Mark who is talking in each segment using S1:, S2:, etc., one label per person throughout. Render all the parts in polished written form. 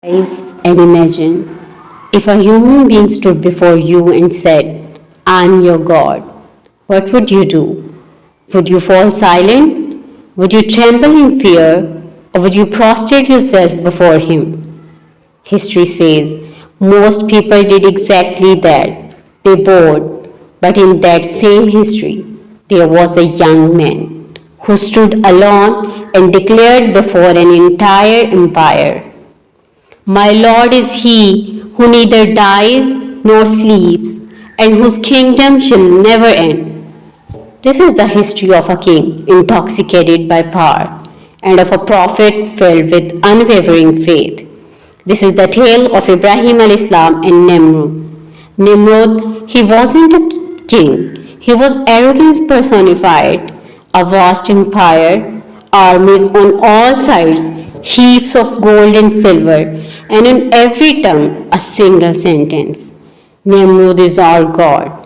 S1: Eyes and imagine if a human being stood before you and said, I'm your God, what would you do? Would you fall silent? Would you tremble in fear? Or would you prostrate yourself before him? History says most people did exactly that. They bowed. But in that same history, there was a young man who stood alone and declared before an entire empire, my Lord is he who neither dies nor sleeps, and whose kingdom shall never end. This is the history of a king intoxicated by power and of a prophet filled with unwavering faith. This is the tale of Ibrahim al-Islam and Nimrod. Nimrod, he wasn't a king, he was arrogance personified, a vast empire, armies on all sides, heaps of gold and silver, and in every tongue a single sentence, Nimrod is our God.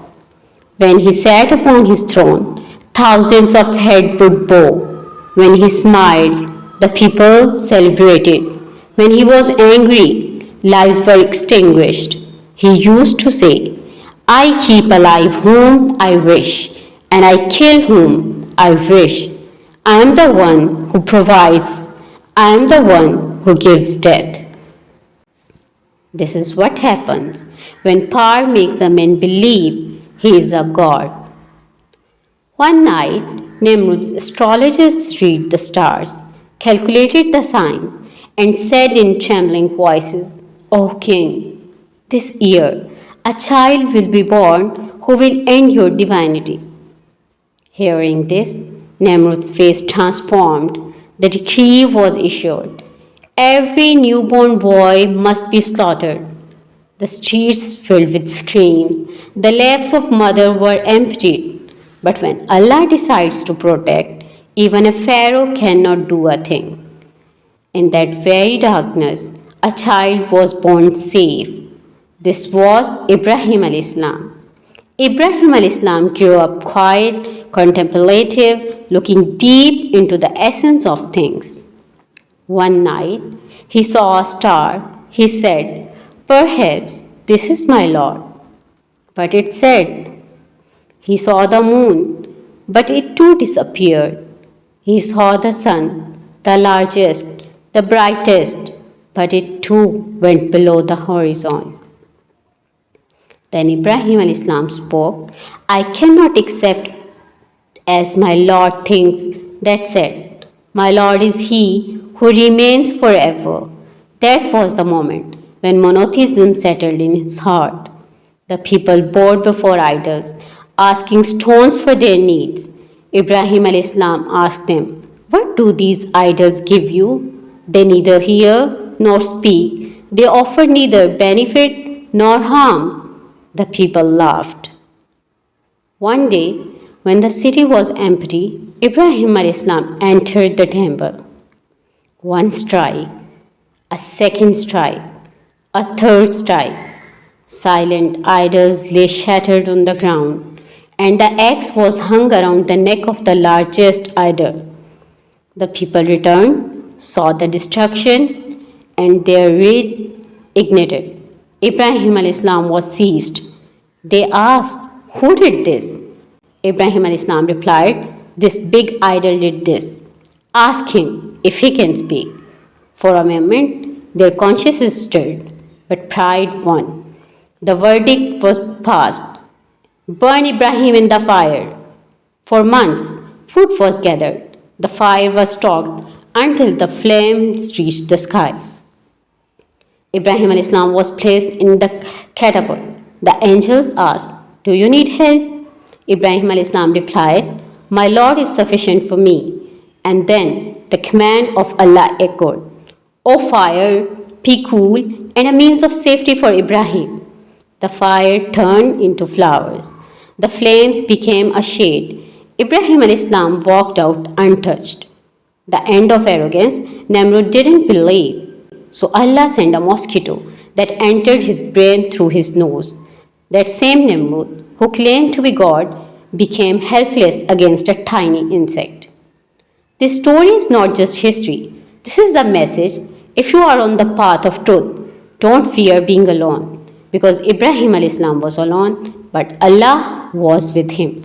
S1: When he sat upon his throne, thousands of heads would bow. When he smiled, the people celebrated. When he was angry, lives were extinguished. He used to say, I keep alive whom I wish, and I kill whom I wish. I am the one who provides. I am the one who gives death. This is what happens when power makes a man believe he is a god. One night, Nimrod's astrologers read the stars, calculated the signs, and said in trembling voices, O king, this year a child will be born who will end your divinity. Hearing this, Nimrod's face transformed. The decree was issued. Every newborn boy must be slaughtered. The streets filled with screams. The laps of mother were emptied. But when Allah decides to protect, even a pharaoh cannot do a thing. In that very darkness, a child was born safe. This was Ibrahim al-Islam. Ibrahim al-Islam grew up quiet, contemplative, looking deep into the essence of things. One night, he saw a star. He said, perhaps this is my Lord. But it said, he saw the moon, but it too disappeared. He saw the sun, the largest, the brightest, but it too went below the horizon. Then Ibrahim al-Islam spoke, I cannot accept as my Lord things that said, my Lord is he who remains forever. That was the moment when monotheism settled in his heart. The people bowed before idols, asking stones for their needs. Ibrahim al-Islam asked them, what do these idols give you? They neither hear nor speak. They offer neither benefit nor harm. The people laughed. One day, when the city was empty, Ibrahim al-Islam entered the temple. One strike, a second strike, a third strike. Silent idols lay shattered on the ground, and the axe was hung around the neck of the largest idol. The people returned, saw the destruction, and their rage ignited. Ibrahim al-Islam was seized. They asked, who did this? Ibrahim al-Islam replied, this big idol did this. Ask him if he can speak. For a moment, their consciences stirred, but pride won. The verdict was passed. Burn Ibrahim in the fire. For months, food was gathered. The fire was stoked until the flames reached the sky. Ibrahim al-Islam was placed in the catapult. The angels asked, do you need help? Ibrahim al-Islam replied, my Lord is sufficient for me. And then the command of Allah echoed, O fire, be cool, and a means of safety for Ibrahim. The fire turned into flowers. The flames became a shade. Ibrahim al-Islam walked out untouched. The end of arrogance, Nimrod didn't believe. So Allah sent a mosquito that entered his brain through his nose. That same Nimrod, who claimed to be God, became helpless against a tiny insect. This story is not just history. This is the message. If you are on the path of truth, don't fear being alone, because Ibrahim alayhi salam was alone, but Allah was with him.